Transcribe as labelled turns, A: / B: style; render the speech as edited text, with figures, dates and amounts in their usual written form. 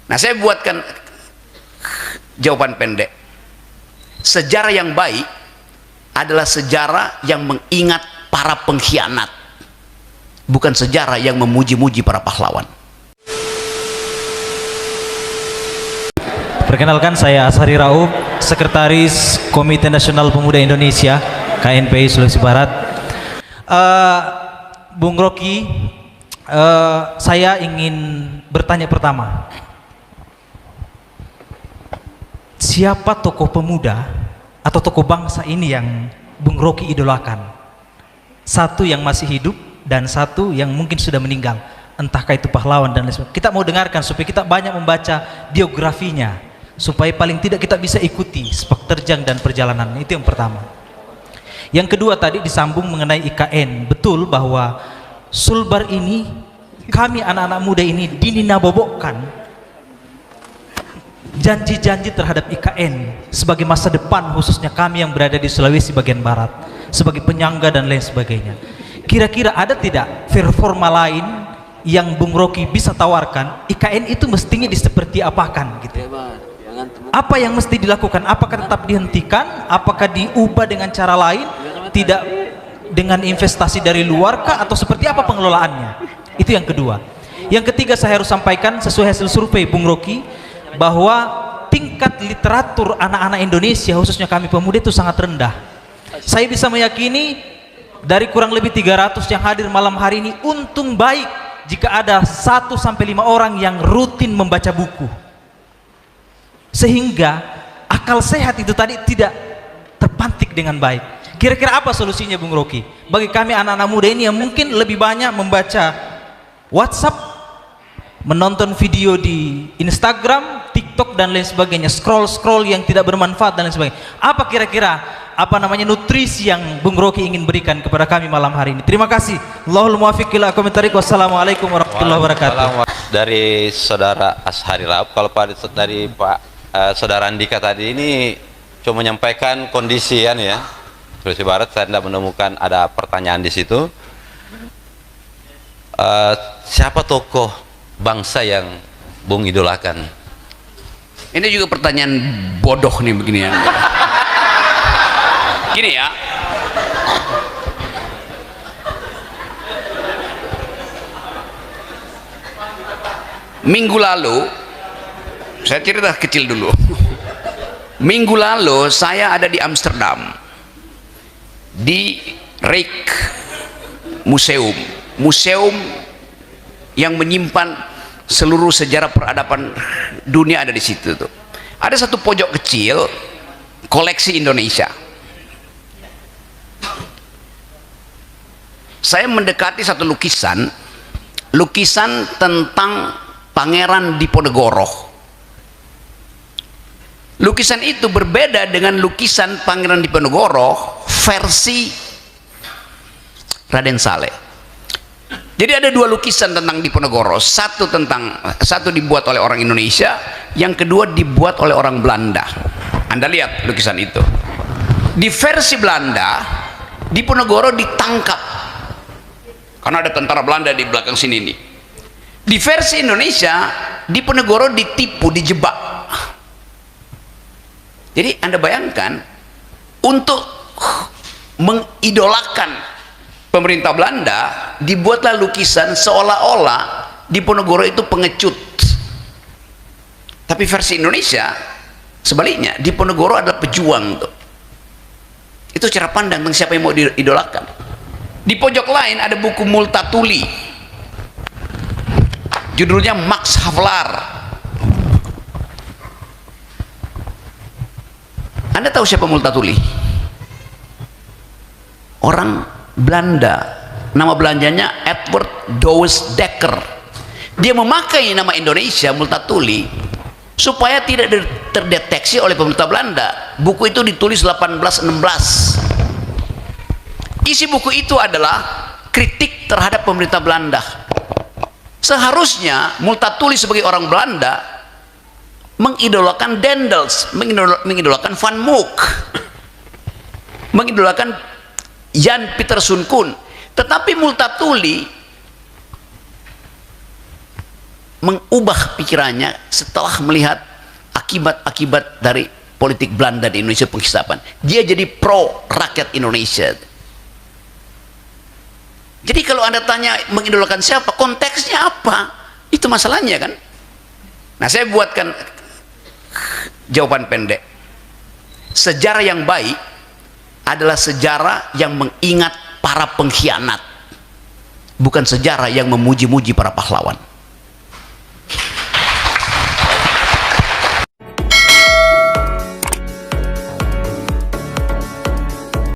A: Nah, saya buatkan jawaban pendek. Sejarah yang baik adalah sejarah yang mengingat para pengkhianat, bukan sejarah yang memuji-muji para pahlawan.
B: Perkenalkan, saya Ashari Raub, Sekretaris Komite Nasional Pemuda Indonesia KNPI Sulawesi Barat. Bung Rocky, saya ingin bertanya pertama, siapa tokoh pemuda atau tokoh bangsa ini yang Bung Rocky idolakan? Satu yang masih hidup dan satu yang mungkin sudah meninggal, entahkah itu pahlawan dan lain sebagainya. Kita mau dengarkan supaya kita banyak membaca biografinya, supaya paling tidak kita bisa ikuti sepak terjang dan perjalanan. Itu yang pertama. Yang kedua, tadi disambung mengenai IKN. Betul bahwa Sulbar ini, kami anak-anak muda ini dinabobokkan janji-janji terhadap IKN sebagai masa depan, khususnya kami yang berada di Sulawesi bagian barat, sebagai penyangga dan lain sebagainya. Kira-kira ada tidak performa lain yang Bung Rocky bisa tawarkan? IKN itu mestinya seperti apakan gitu? Apa yang mesti dilakukan? Apakah tetap dihentikan? Apakah diubah dengan cara lain? Tidak dengan investasi dari luar kah? Atau seperti apa pengelolaannya? Itu yang kedua. Yang ketiga, saya harus sampaikan sesuai hasil survei Bung Rocky, bahwa tingkat literatur anak-anak Indonesia, khususnya kami pemuda, itu sangat rendah. Saya bisa meyakini dari kurang lebih 300 yang hadir malam hari ini, untung baik jika ada 1 sampai 5 orang yang rutin membaca buku, sehingga akal sehat itu tadi tidak terpantik dengan baik. Kira-kira apa solusinya Bung Rocky bagi kami anak-anak muda ini yang mungkin lebih banyak membaca WhatsApp, menonton video di Instagram, TikTok dan lain sebagainya, scroll yang tidak bermanfaat dan lain sebagainya? Apa kira-kira nutrisi yang Bung Rocky ingin berikan kepada kami malam hari ini? Terima kasih. Allahul muwaffiq ila aqwamit thariq. Wassalamualaikum warahmatullahi wabarakatuh.
C: Dari saudara Ashari Raub, kalau dari Pak saudara Andika tadi ini cuma menyampaikan kondisi ya, Sulawesi Barat. Saya tidak menemukan ada pertanyaan di situ. Siapa tokoh bangsa yang Bung idolakan?
A: Ini juga pertanyaan bodoh nih begini ya. Gini ya, minggu lalu, saya cerita kecil dulu. Minggu lalu saya ada di Amsterdam, di Museum yang menyimpan seluruh sejarah peradaban dunia ada di situ tuh. Ada satu pojok kecil koleksi Indonesia. Saya mendekati satu lukisan tentang Pangeran Diponegoro. Lukisan itu berbeda dengan lukisan Pangeran Diponegoro versi Raden Saleh. Jadi ada 2 lukisan tentang Diponegoro, satu dibuat oleh orang Indonesia, yang kedua dibuat oleh orang Belanda. Anda lihat lukisan itu. Di versi Belanda, Diponegoro ditangkap karena ada tentara Belanda di belakang sini nih. Di versi Indonesia, Diponegoro ditipu, dijebak. Jadi Anda bayangkan, untuk mengidolakan pemerintah Belanda, dibuatlah lukisan seolah-olah Diponegoro itu pengecut. Tapi versi Indonesia sebaliknya, Diponegoro adalah pejuang tuh. Itu cara pandang tentang siapa yang mau diidolakan. Di pojok lain ada buku Multatuli, judulnya Max Havelaar. Anda tahu siapa Multatuli? Orang Belanda, nama belanjanya Edward Douwes Dekker. Dia memakai nama Indonesia Multatuli supaya tidak terdeteksi oleh pemerintah Belanda. Buku itu ditulis 1816. Isi buku itu adalah kritik terhadap pemerintah Belanda. Seharusnya Multatuli sebagai orang Belanda mengidolakan Dendels, mengidolakan Van Mook, mengidolakan Jan Pieterszoon Koen. Tetapi Multatuli mengubah pikirannya setelah melihat akibat-akibat dari politik Belanda di Indonesia, penghisapan. Dia jadi pro rakyat Indonesia. Jadi kalau Anda tanya mengidolakan siapa, konteksnya apa? Itu masalahnya kan. Nah, saya buatkan jawaban pendek. Sejarah yang baik adalah sejarah yang mengingat para pengkhianat, bukan sejarah yang memuji-muji para pahlawan.